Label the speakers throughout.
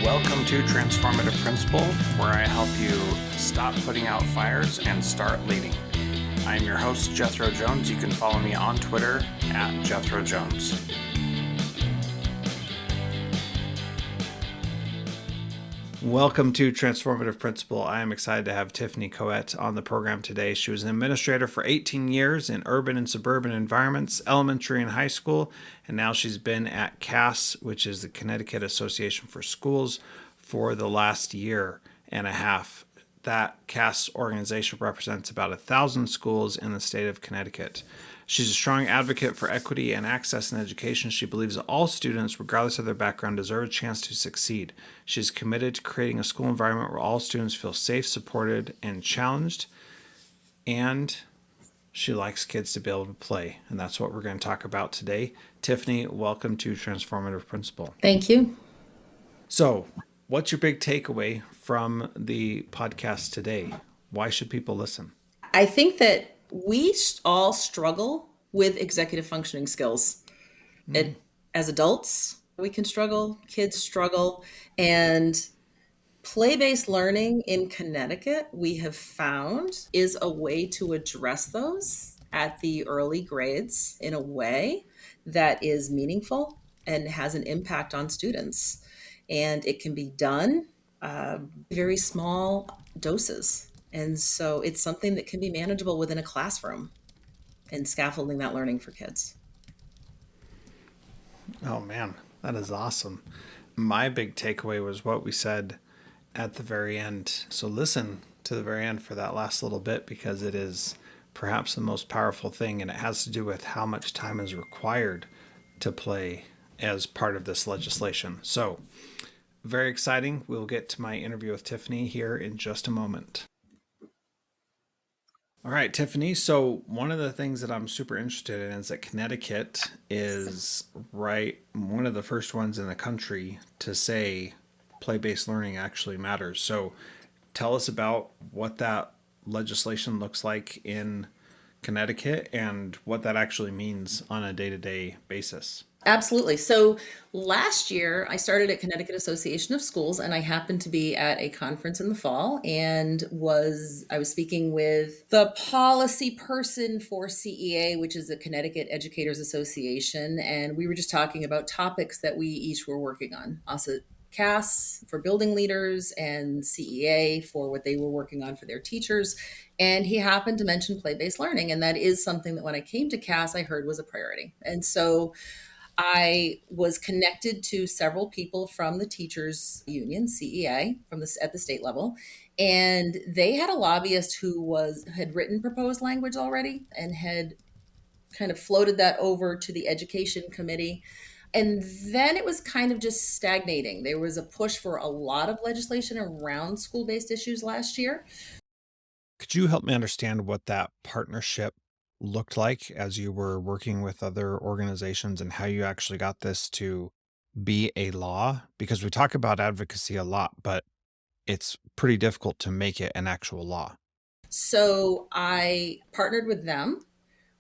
Speaker 1: Welcome to Transformative Principal, where I help you stop putting out fires and start leading. I'm your host, Jethro Jones. You can follow me on Twitter at Jethro Jones. Welcome to Transformative Principal. I am excited to have Tiffany Caouette on the program today. She was an administrator for 18 years in urban and suburban environments, elementary and high school, and now she's been at CAS, which is the Connecticut Association for Schools, for the last year and a half. That CAS organization represents about 1,000 schools in the state of Connecticut. She's a strong advocate for equity and access in education. She believes that all students, regardless of their background, deserve a chance to succeed. She's committed to creating a school environment where all students feel safe, supported, and challenged. And she likes kids to be able to play. And that's what we're going to talk about today. Tiffany, welcome to Transformative Principal.
Speaker 2: Thank you.
Speaker 1: So, what's your big takeaway from the podcast today? Why should people listen?
Speaker 2: I think that we all struggle with executive functioning skills. As adults, we can struggle, kids struggle, and play-based learning in Connecticut, we have found, is a way to address those at the early grades in a way that is meaningful and has an impact on students. And it can be done very small doses. And so it's something that can be manageable within a classroom and scaffolding that learning for kids.
Speaker 1: Oh man, that is awesome. My big takeaway was what we said at the very end. So listen to the very end for that last little bit, because it is perhaps the most powerful thing, and it has to do with how much time is required to play as part of this legislation. So very exciting. We'll get to my interview with Tiffany here in just a moment. All right, Tiffany. So one of the things that I'm super interested in is that Connecticut is one of the first ones in the country to say play-based learning actually matters. So tell us about what that legislation looks like in Connecticut and what that actually means on a day-to-day basis.
Speaker 2: Absolutely. So last year, I started at Connecticut Association of Schools, and I happened to be at a conference in the fall and I was speaking with the policy person for CEA, which is the Connecticut Educators Association, and we were just talking about topics that we each were working on. Also, CAS for building leaders and CEA for what they were working on for their teachers. And he happened to mention play-based learning, and that is something that when I came to CAS, I heard was a priority. And so I was connected to several people from the teachers union, CEA, at the state level, and they had a lobbyist who had written proposed language already and had kind of floated that over to the education committee. And then it was kind of just stagnating. There was a push for a lot of legislation around school-based issues last year.
Speaker 1: Could you help me understand what that partnership looked like as you were working with other organizations and how you actually got this to be a law? Because we talk about advocacy a lot, but it's pretty difficult to make it an actual law.
Speaker 2: So I partnered with them,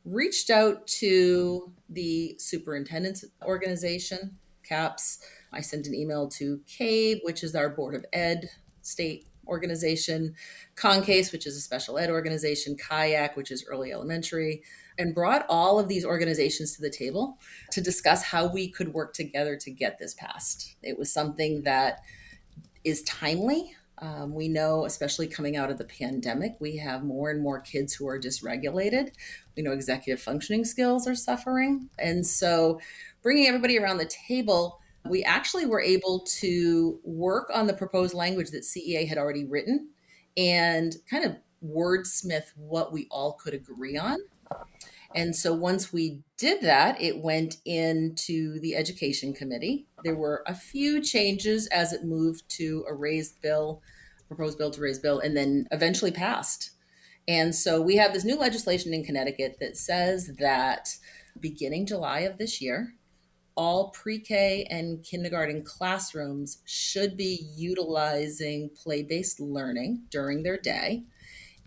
Speaker 2: reached out to the superintendent's organization, CAPS. I sent an email to CABE, which is our Board of Ed state organization, CONCASE, which is a special ed organization, Kayak, which is early elementary, and brought all of these organizations to the table to discuss how we could work together to get this passed. It was something that is timely. We know, especially coming out of the pandemic, we have more and more kids who are dysregulated. We know executive functioning skills are suffering. And so bringing everybody around the table, we actually were able to work on the proposed language that CEA had already written and kind of wordsmith what we all could agree on. And so once we did that, it went into the education committee. There were a few changes as it moved to a proposed bill to raise bill, and then eventually passed. And so we have this new legislation in Connecticut that says that beginning July of this year, all pre-K and kindergarten classrooms should be utilizing play-based learning during their day.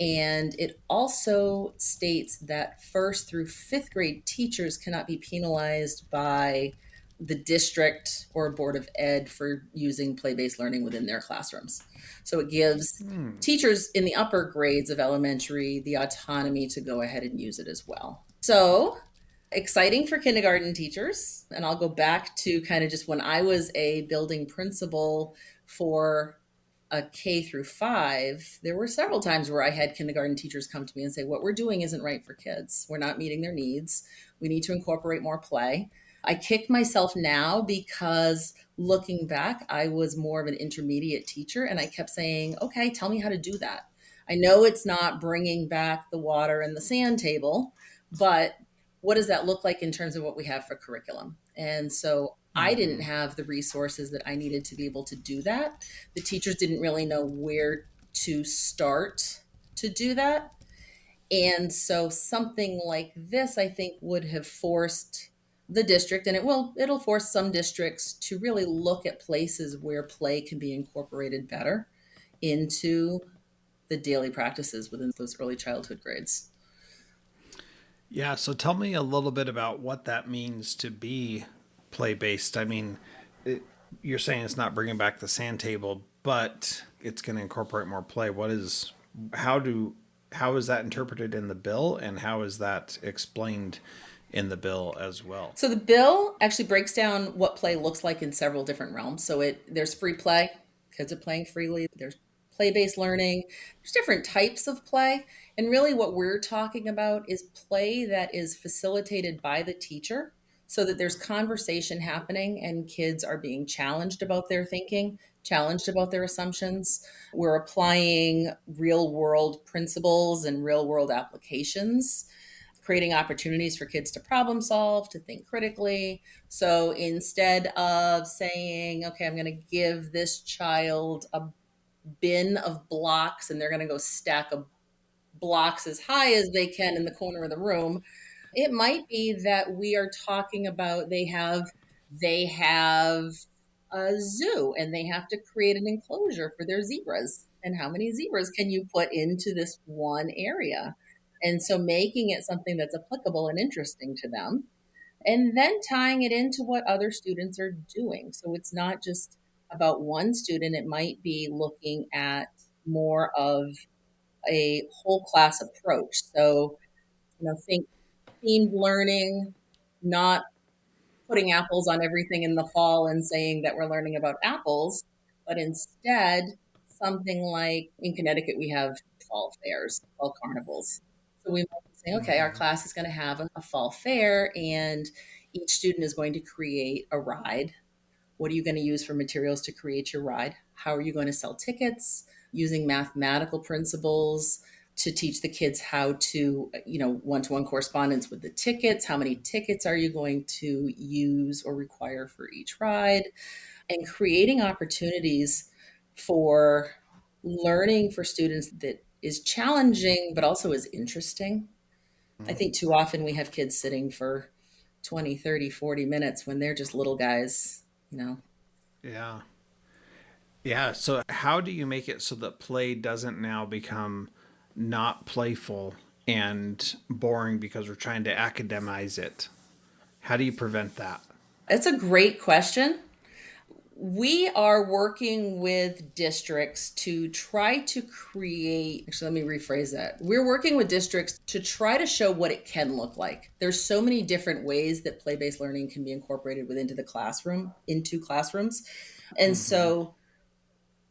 Speaker 2: And it also states that first through fifth grade teachers cannot be penalized by the district or board of ed for using play-based learning within their classrooms. So it gives teachers in the upper grades of elementary the autonomy to go ahead and use it as well. So exciting for kindergarten teachers. And I'll go back to kind of just when I was a building principal for a K through 5, there were several times where I had kindergarten teachers come to me and say, what we're doing isn't right for kids. We're not meeting their needs. We need to incorporate more play. I kick myself now because looking back, I was more of an intermediate teacher and I kept saying, okay, tell me how to do that. I know it's not bringing back the water and the sand table, but what does that look like in terms of what we have for curriculum? And so I didn't have the resources that I needed to be able to do that. The teachers didn't really know where to start to do that. And so something like this, I think, would have forced the district, and it'll force some districts to really look at places where play can be incorporated better into the daily practices within those early childhood grades.
Speaker 1: Yeah, so tell me a little bit about what that means to be play based. I mean, it, you're saying it's not bringing back the sand table, but it's going to incorporate more play. How do, how is that interpreted in the bill, and how is that explained in the bill as well?
Speaker 2: So the bill actually breaks down what play looks like in several different realms. So there's free play, kids are playing freely. There's play-based learning. There's different types of play. And really what we're talking about is play that is facilitated by the teacher so that there's conversation happening and kids are being challenged about their thinking, challenged about their assumptions. We're applying real world principles and real world applications, creating opportunities for kids to problem solve, to think critically. So instead of saying, okay, I'm going to give this child a bin of blocks and they're going to go stack a blocks as high as they can in the corner of the room, it might be that we are talking about they have a zoo and they have to create an enclosure for their zebras. And how many zebras can you put into this one area? And so making it something that's applicable and interesting to them, and then tying it into what other students are doing. So it's not just about one student, it might be looking at more of a whole class approach. So, think themed learning, not putting apples on everything in the fall and saying that we're learning about apples, but instead something like in Connecticut, we have fall fairs, fall carnivals. So we might be saying, okay, our class is going to have a fall fair and each student is going to create a ride. What are you going to use for materials to create your ride? How are you going to sell tickets using mathematical principles to teach the kids how to, one-to-one correspondence with the tickets? How many tickets are you going to use or require for each ride? And creating opportunities for learning for students that is challenging, but also is interesting. I think too often we have kids sitting for 20, 30, 40 minutes when they're just little guys,
Speaker 1: Yeah. Yeah. So, how do you make it so that play doesn't now become not playful and boring because we're trying to academize it? How do you prevent that?
Speaker 2: That's a great question. We are working with districts to try to create, actually, let me rephrase that. We're working with districts to try to show what it can look like. There's so many different ways that play-based learning can be incorporated into classrooms. And so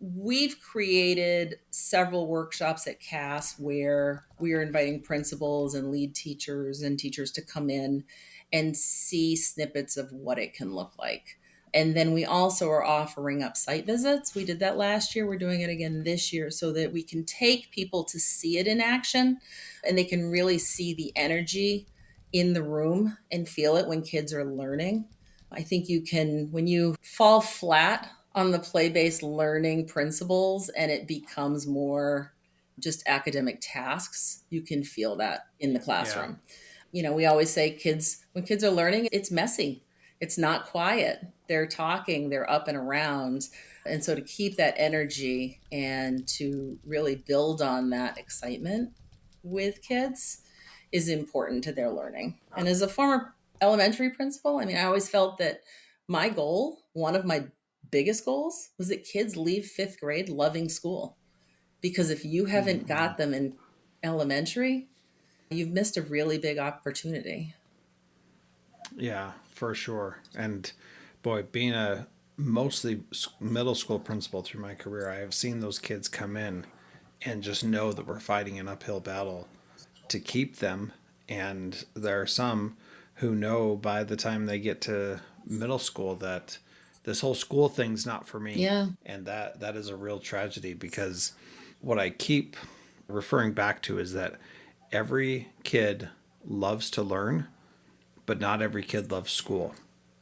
Speaker 2: we've created several workshops at CAS where we are inviting principals and lead teachers and teachers to come in and see snippets of what it can look like. And then we also are offering up site visits. We did that last year. We're doing it again this year so that we can take people to see it in action and they can really see the energy in the room and feel it when kids are learning. I think when you fall flat on the play based learning principles and it becomes more just academic tasks, you can feel that in the
Speaker 1: Yeah.
Speaker 2: classroom. We always say when kids are learning, it's messy, it's not quiet. They're talking, they're up and around. And so to keep that energy and to really build on that excitement with kids is important to their learning. And as a former elementary principal, I mean, I always felt that My goal, one of my biggest goals, was that kids leave fifth grade loving school. Because if you haven't got them in elementary, you've missed a really big opportunity.
Speaker 1: Yeah, for sure. And boy, being a mostly middle school principal through my career, I have seen those kids come in and just know that we're fighting an uphill battle to keep them. And there are some who know by the time they get to middle school that this whole school thing's not for me.
Speaker 2: Yeah.
Speaker 1: And that is a real tragedy, because what I keep referring back to is that every kid loves to learn, but not every kid loves school.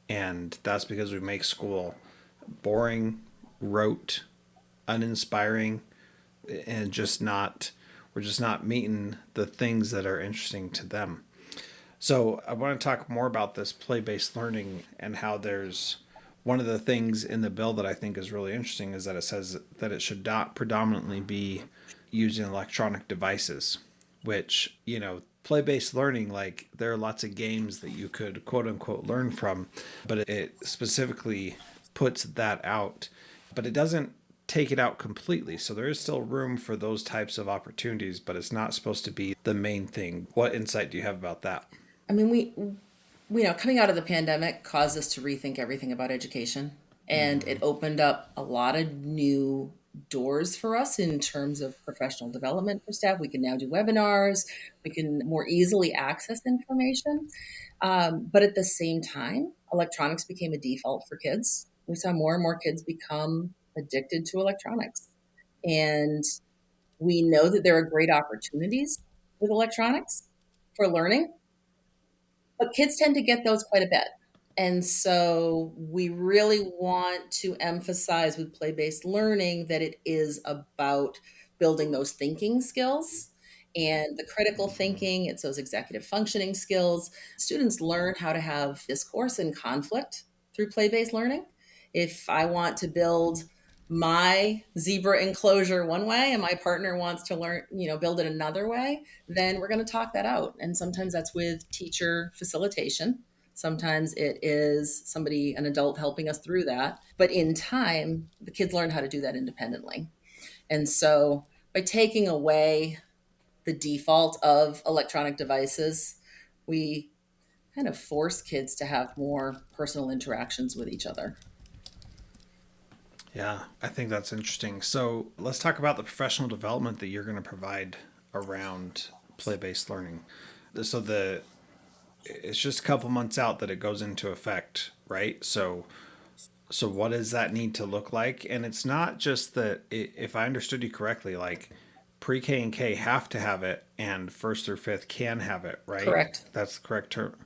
Speaker 1: And that's because we make school boring, rote, uninspiring, and just not, we're just not meeting the things that are interesting to them. So I want to talk more about this play-based learning and how there's one of the things in the bill that I think is really interesting is that it says that it should not predominantly be using electronic devices, which, play-based learning, like there are lots of games that you could quote unquote learn from, but it specifically puts that out, but it doesn't take it out completely. So there is still room for those types of opportunities, but it's not supposed to be the main thing. What insight do you have about that?
Speaker 2: I mean, coming out of the pandemic caused us to rethink everything about education. And it opened up a lot of new doors for us in terms of professional development for staff. We can now do webinars, we can more easily access information. But at the same time, electronics became a default for kids. We saw more and more kids become addicted to electronics. And we know that there are great opportunities with electronics for learning, but kids tend to get those quite a bit. And so we really want to emphasize with play based learning that it is about building those thinking skills and the critical thinking. It's those executive functioning skills. Students learn how to have discourse and conflict through play based learning. If I want to build my zebra enclosure one way and my partner wants to learn, build it another way, then we're going to talk that out. And sometimes that's with teacher facilitation. Sometimes it is somebody, an adult, helping us through that. But in time, the kids learn how to do that independently. And so by taking away the default of electronic devices, we kind of force kids to have more personal interactions with each other.
Speaker 1: Yeah, I think that's interesting. So let's talk about the professional development that you're going to provide around play-based learning. So it's just a couple months out that it goes into effect, right? So what does that need to look like? And it's not just that, if I understood you correctly, like pre-K and K have to have it, and first through fifth can have it, right?
Speaker 2: Correct.
Speaker 1: That's the correct term.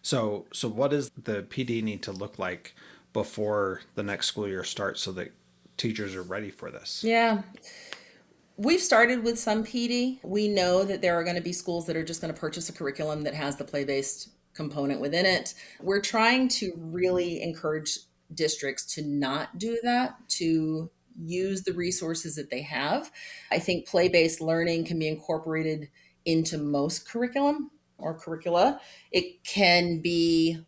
Speaker 1: So what does the PD need to look like before the next school year starts so that teachers are ready for this?
Speaker 2: Yeah. We've started with some PD. We know that there are going to be schools that are just going to purchase a curriculum that has the play based component within it. We're trying to really encourage districts to not do that, to use the resources that they have. I think play based learning can be incorporated into most curriculum or curricula. It can be,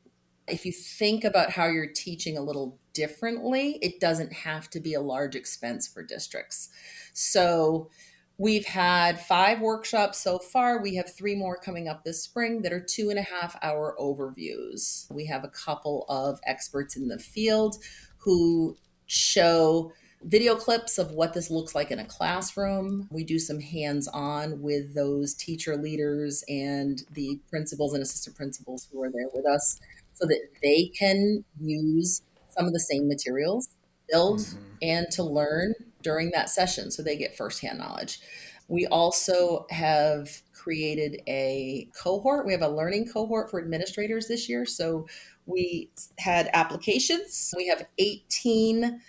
Speaker 2: if you think about how you're teaching a little differently, it doesn't have to be a large expense for districts. So we've had 5 workshops so far. We have 3 more coming up this spring that are 2.5 hour overviews. We have a couple of experts in the field who show video clips of what this looks like in a classroom. We do some hands on with those teacher leaders and the principals and assistant principals who are there with us so that they can use some of the same materials, build and to learn during that session so they get firsthand knowledge. We also have created a cohort. We have a learning cohort for administrators this year. So we had applications. We have 18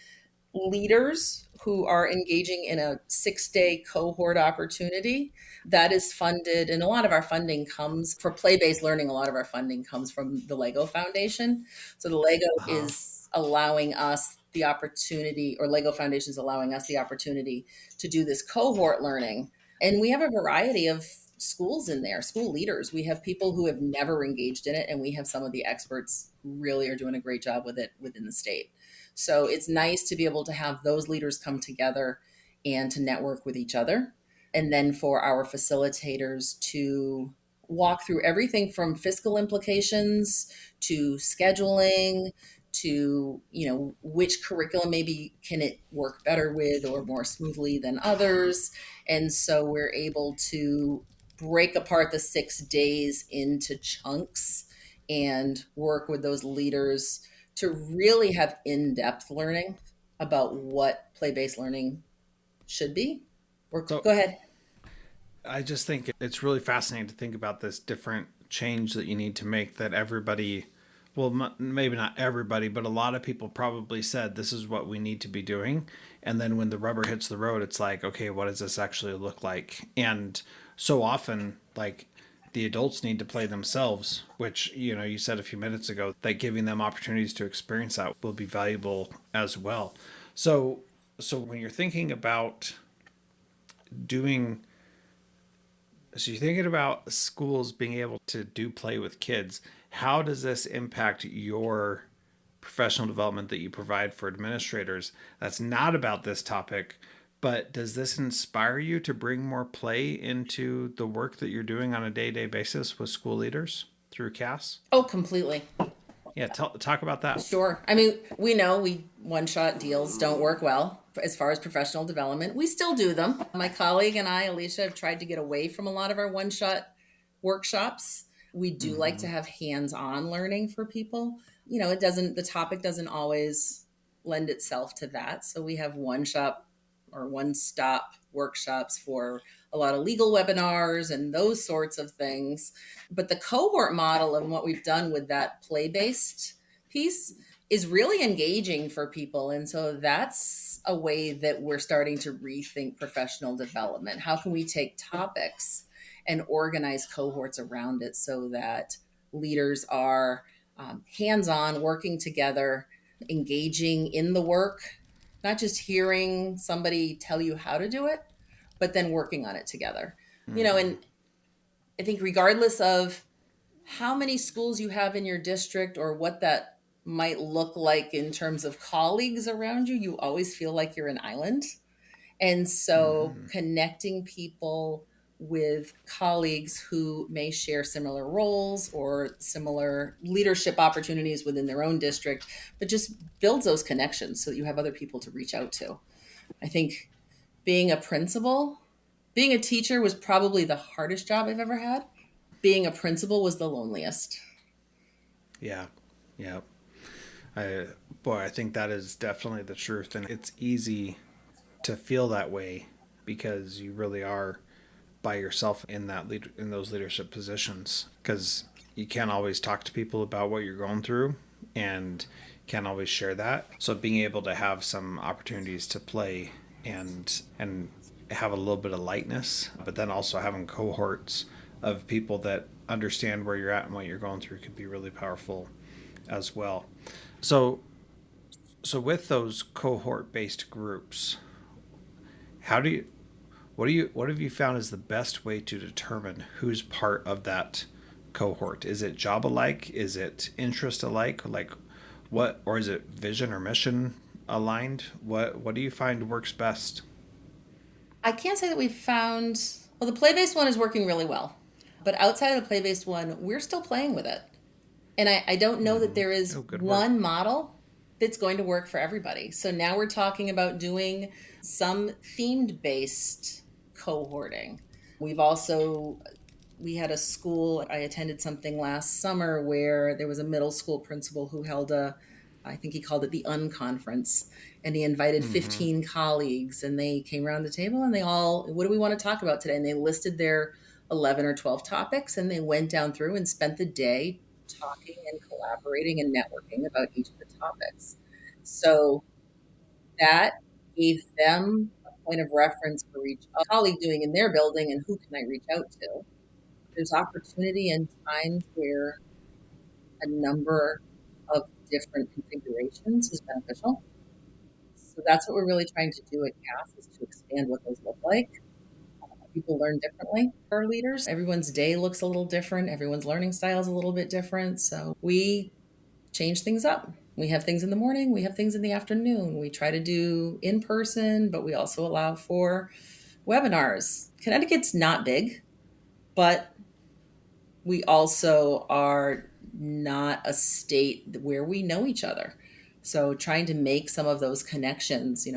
Speaker 2: leaders who are engaging in a 6-day cohort opportunity that is funded, and a lot of our funding comes for play-based learning. A lot of our funding comes from the Lego Foundation. So the Lego
Speaker 1: Uh-huh.
Speaker 2: is allowing us the opportunity, or Lego Foundation is allowing us the opportunity to do this cohort learning. And we have a variety of schools in there, school leaders. We have people who have never engaged in it, and we have some of the experts really are doing a great job with it within the state. So it's nice to be able to have those leaders come together and to network with each other. And then for our facilitators to walk through everything from fiscal implications to scheduling to, which curriculum maybe can it work better with or more smoothly than others. And so we're able to break apart the 6 days into chunks and work with those leaders to really have in-depth learning about what play-based learning should be. Or
Speaker 1: So
Speaker 2: go ahead.
Speaker 1: I just think it's really fascinating to think about this different change that you need to make that everybody, well, maybe not everybody, but a lot of people probably said this is what we need to be doing. And then when the rubber hits the road, it's like, okay, what does this actually look like? And so often, like, the adults need to play themselves, which, you said a few minutes ago that giving them opportunities to experience that will be valuable as well. So, so when you're thinking about doing so you're thinking about schools being able to do play with kids. How does this impact your professional development that you provide for administrators? That's not about this topic, but does this inspire you to bring more play into the work that you're doing on a day-to-day basis with school leaders through CAS?
Speaker 2: Oh, completely.
Speaker 1: Yeah, talk about that.
Speaker 2: Sure. I mean, we know we one shot deals don't work well as far as professional development. We still do them. My colleague and I, Alicia, have tried to get away from a lot of our one shot workshops. We do like to
Speaker 1: Mm-hmm.
Speaker 2: have hands on learning for people. The topic doesn't always lend itself to that. So we have one shop or one stop workshops for a lot of legal webinars and those sorts of things. But the cohort model and what we've done with that play based piece is really engaging for people. And so that's a way that we're starting to rethink professional development. How can we take topics and organize cohorts around it so that leaders are hands on, working together, engaging in the work, not just hearing somebody tell you how to do it, but then working on it together.
Speaker 1: Mm-hmm.
Speaker 2: And I think regardless of how many schools you have in your district or what that might look like in terms of colleagues around you, you always feel like you're an island. And so
Speaker 1: Mm-hmm.
Speaker 2: connecting people with colleagues who may share similar roles or similar leadership opportunities within their own district, but just builds those connections so that you have other people to reach out to. I think being a principal, being a teacher was probably the hardest job I've ever had. Being a principal was the loneliest.
Speaker 1: Yeah. Yeah. I, boy, I think that is definitely the truth. And it's easy to feel that way because you really are by yourself in in those leadership positions because you can't always talk to people about what you're going through and can't always share that. So being able to have some opportunities to play and have a little bit of lightness, but then also having cohorts of people that understand where you're at and what you're going through could be really powerful as well. So so with those cohort based groups, how do you what have you found is the best way to determine who's part of that cohort? Is it job alike? Is it interest alike? Like what, or is it vision or mission aligned? What do you find works best?
Speaker 2: I can't say that we've found, well, the play based one is working really well. But outside of the play based one, we're still playing with it. And I don't know that
Speaker 1: Mm-hmm.
Speaker 2: there is
Speaker 1: Oh, good work.
Speaker 2: one model that's going to work for everybody. So now we're talking about doing some themed based cohorting. We've also we had a school, I attended something last summer where there was a middle school principal who held I think he called it the unconference, and he invited
Speaker 1: Mm-hmm.
Speaker 2: 15 colleagues and they came around the table and they all, what do we want to talk about today? And they listed their 11 or 12 topics and they went down through and spent the day talking and collaborating and networking about each of the topics. So that gave them a point of reference for each colleague doing in their building and who can I reach out to. There's opportunity and times where a number of different configurations is beneficial. So that's what we're really trying to do at CAS is to expand what those look like. People learn differently. Our leaders, everyone's day looks a little different. Everyone's learning style is a little bit different. So we change things up. We have things in the morning, we have things in the afternoon. We try to do in person, but we also allow for webinars. Connecticut's not big, but we also are not a state where we know each other. So trying to make some of those connections,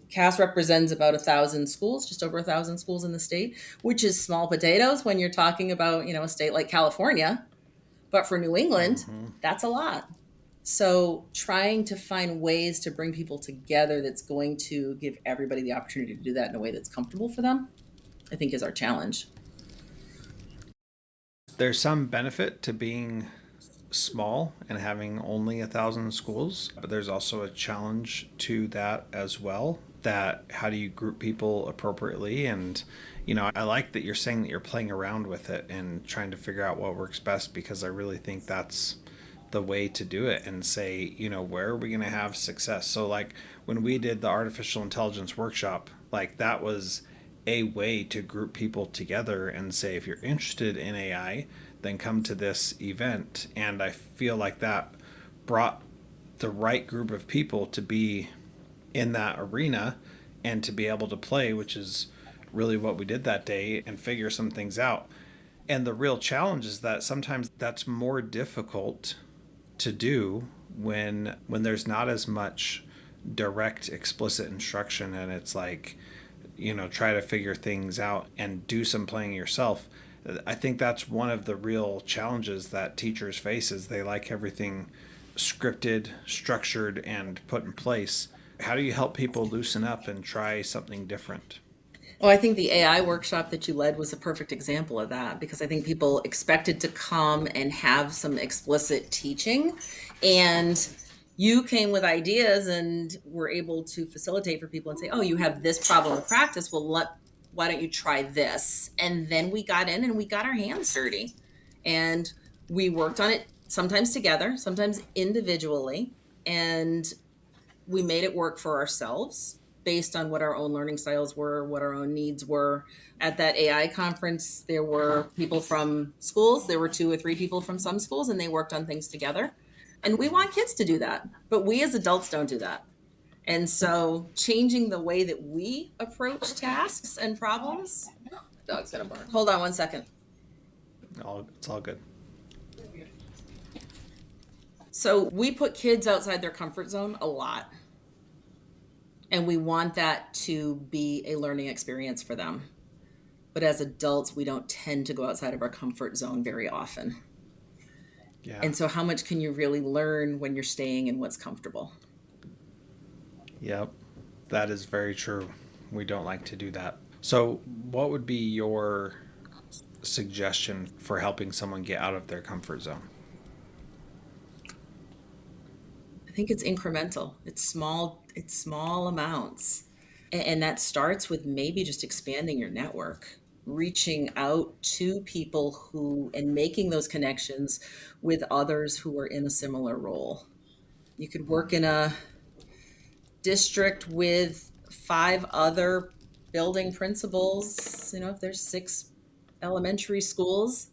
Speaker 2: CAS represents about 1,000 schools, just over 1,000 schools in the state, which is small potatoes when you're talking about, a state like California. But for New England,
Speaker 1: Hmm.
Speaker 2: that's a lot. So trying to find ways to bring people together that's going to give everybody the opportunity to do that in a way that's comfortable for them, I think is our challenge.
Speaker 1: There's some benefit to being small and having only 1,000 schools, but there's also a challenge to that as well. That how do you group people appropriately? And I like that you're saying that you're playing around with it and trying to figure out what works best, because I really think that's the way to do it, and say, where are we going to have success? So, like, when we did the artificial intelligence workshop, like, that was a way to group people together and say, if you're interested in AI, then come to this event. And I feel like that brought the right group of people to be in that arena and to be able to play, which is really what we did that day, and figure some things out. And the real challenge is that sometimes that's more difficult to do when there's not as much direct explicit instruction, and it's like, try to figure things out and do some playing yourself. I think that's one of the real challenges that teachers face, is they like everything scripted, structured, and put in place. How do you help people loosen up and try something different?
Speaker 2: Well, I think the AI workshop that you led was a perfect example of that, because I think people expected to come and have some explicit teaching, and you came with ideas and were able to facilitate for people and say, "Oh, you have this problem with practice. Well, why don't you try this?" And then we got in and we got our hands dirty, and we worked on it, sometimes together, sometimes individually, and we made it work for ourselves based on what our own learning styles were, what our own needs were. At that AI conference, there were people from schools, there were 2 or 3 people from some schools, and they worked on things together. And we want kids to do that, but we as adults don't do that. And so changing the way that we approach tasks and problems. Dog's gonna bark. Hold on one second.
Speaker 1: It's all good.
Speaker 2: So we put kids outside their comfort zone a lot. And we want that to be a learning experience for them. But as adults, we don't tend to go outside of our comfort zone very often.
Speaker 1: Yeah.
Speaker 2: And so, how much can you really learn when you're staying in what's comfortable?
Speaker 1: Yep. That is very true. We don't like to do that. So, what would be your suggestion for helping someone get out of their comfort zone?
Speaker 2: I think it's incremental. It's small amounts. And that starts with maybe just expanding your network, reaching out to people who and making those connections with others who are in a similar role. You could work in a district with 5 other building principals, if there's 6 elementary schools,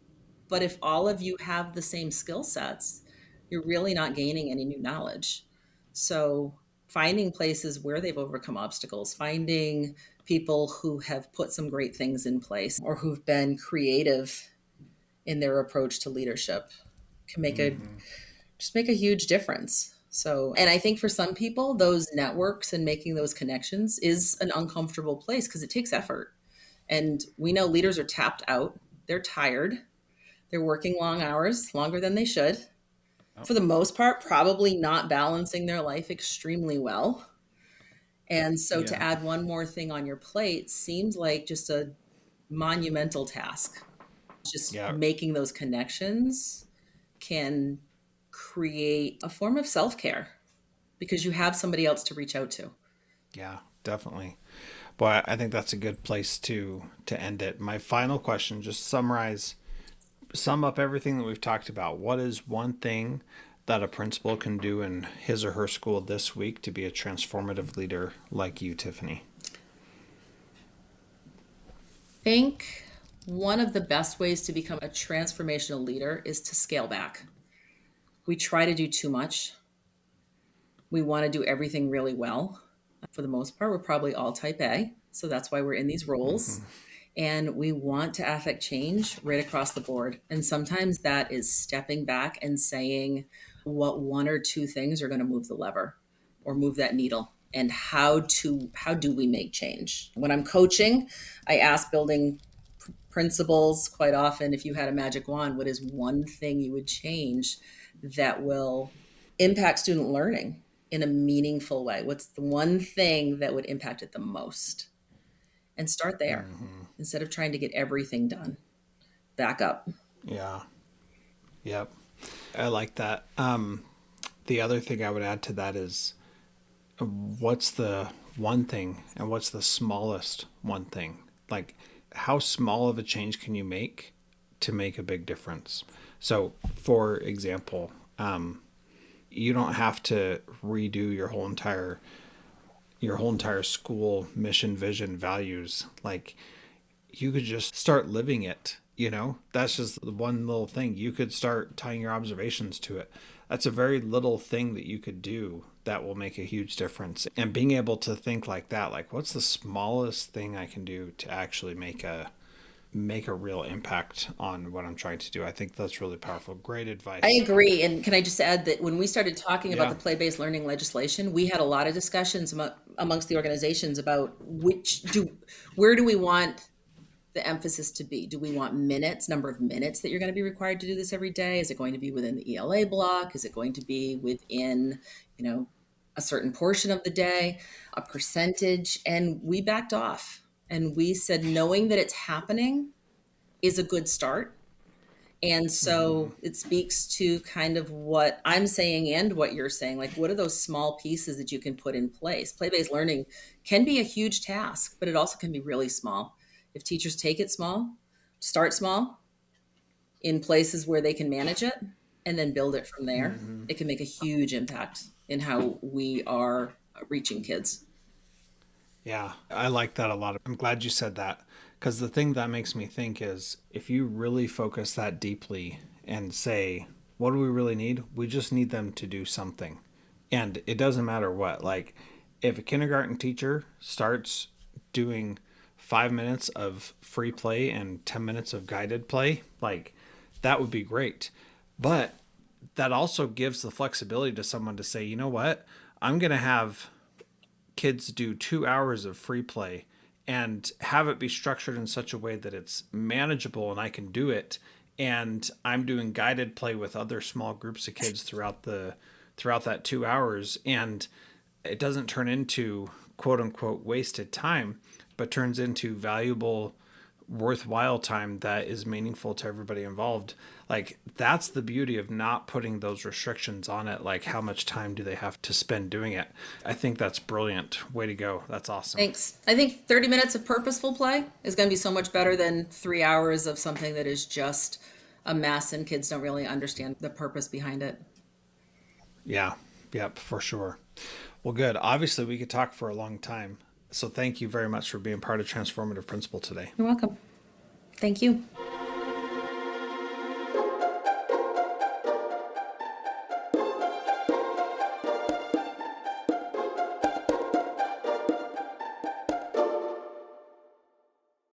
Speaker 2: but if all of you have the same skill sets, you're really not gaining any new knowledge. So finding places where they've overcome obstacles, finding people who have put some great things in place or who've been creative in their approach to leadership can
Speaker 1: Mm-hmm.
Speaker 2: make a huge difference. So, and I think for some people, those networks and making those connections is an uncomfortable place because it takes effort. And we know leaders are tapped out, they're tired, they're working long hours, longer than they should.
Speaker 1: Oh,
Speaker 2: For the most part, probably not balancing their life extremely well. And so to
Speaker 1: yeah.
Speaker 2: add one more thing on your plate seems like just a monumental task. Just
Speaker 1: Yeah.
Speaker 2: making those connections can create a form of self care because you have somebody else to reach out to.
Speaker 1: Yeah. Definitely. Boy, I think that's a good place to end it. My final question: just sum up everything that we've talked about. What is one thing that a principal can do in his or her school this week to be a transformative leader like you, Tiffany?
Speaker 2: I think one of the best ways to become a transformational leader is to scale back. We try to do too much. We want to do everything really well. For the most part, we're probably all type A. So that's why we're in these roles. And we want to affect change right across the board. And sometimes that is stepping back and saying what one or two things are going to move the lever or move that needle, and how do we make change. When I'm coaching, I ask building principles quite often, if you had a magic wand, what is one thing you would change that will impact student learning in a meaningful way? What's the one thing that would impact it the most? And start there instead of trying to get everything done. Back up.
Speaker 1: Yeah. Yep. I like that. The other thing I would add to that is what's the one thing and what's the smallest one thing? Like, how small of a change can you make to make a big difference? So, for example, you don't have to redo your whole entire school mission, vision, values. Like, you could just start living it. That's just one little thing. You could start tying your observations to it. That's a very little thing that you could do that will make a huge difference. And being able to think like that, like, what's the smallest thing I can do to actually make a real impact on what I'm trying to do? I think that's really powerful. Great
Speaker 2: I
Speaker 1: advice.
Speaker 2: agree. And can I just add that when we started talking about
Speaker 1: Yeah.
Speaker 2: the play based learning legislation, we had a lot of discussions amongst the organizations about where do we want the emphasis to be? Do we want minutes, number of minutes that you're going to be required to do this every day? Is it going to be within the ELA block? Is it going to be within, you know, a certain portion of the day, a percentage? And we backed off and we said, knowing that it's happening is a good start. And so it speaks to kind of what I'm saying and what you're saying. Like, what are those small pieces that you can put in place? Play based learning can be a huge task, but it also can be really small. If teachers take it small, start small in places where they can manage it, and then build it from there, it can make a huge impact in how we are reaching kids.
Speaker 1: Yeah, I like that a lot. I'm glad you said that, because the thing that makes me think is if you really focus that deeply and say, what do we really need? We just need them to do something. And it doesn't matter what. Like, if a kindergarten teacher starts doing 5 minutes of free play and 10 minutes of guided play, like, that would be great. But that also gives the flexibility to someone to say, you know what? I'm going to have kids do 2 hours of free play and have it be structured in such a way that it's manageable and I can do it. And I'm doing guided play with other small groups of kids throughout that 2 hours. And it doesn't turn into quote unquote wasted time, but turns into valuable, worthwhile time that is meaningful to everybody involved. Like, that's the beauty of not putting those restrictions on it. Like, how much time do they have to spend doing it? I think that's brilliant. Way to go. That's awesome.
Speaker 2: Thanks. I think 30 minutes of purposeful play is going to be so much better than 3 hours of something that is just a mess and kids don't really understand the purpose behind it.
Speaker 1: Yeah. Yep, for sure. Well, good. Obviously, we could talk for a long time. So thank you very much for being part of Transformative Principal today.
Speaker 2: You're welcome. Thank you.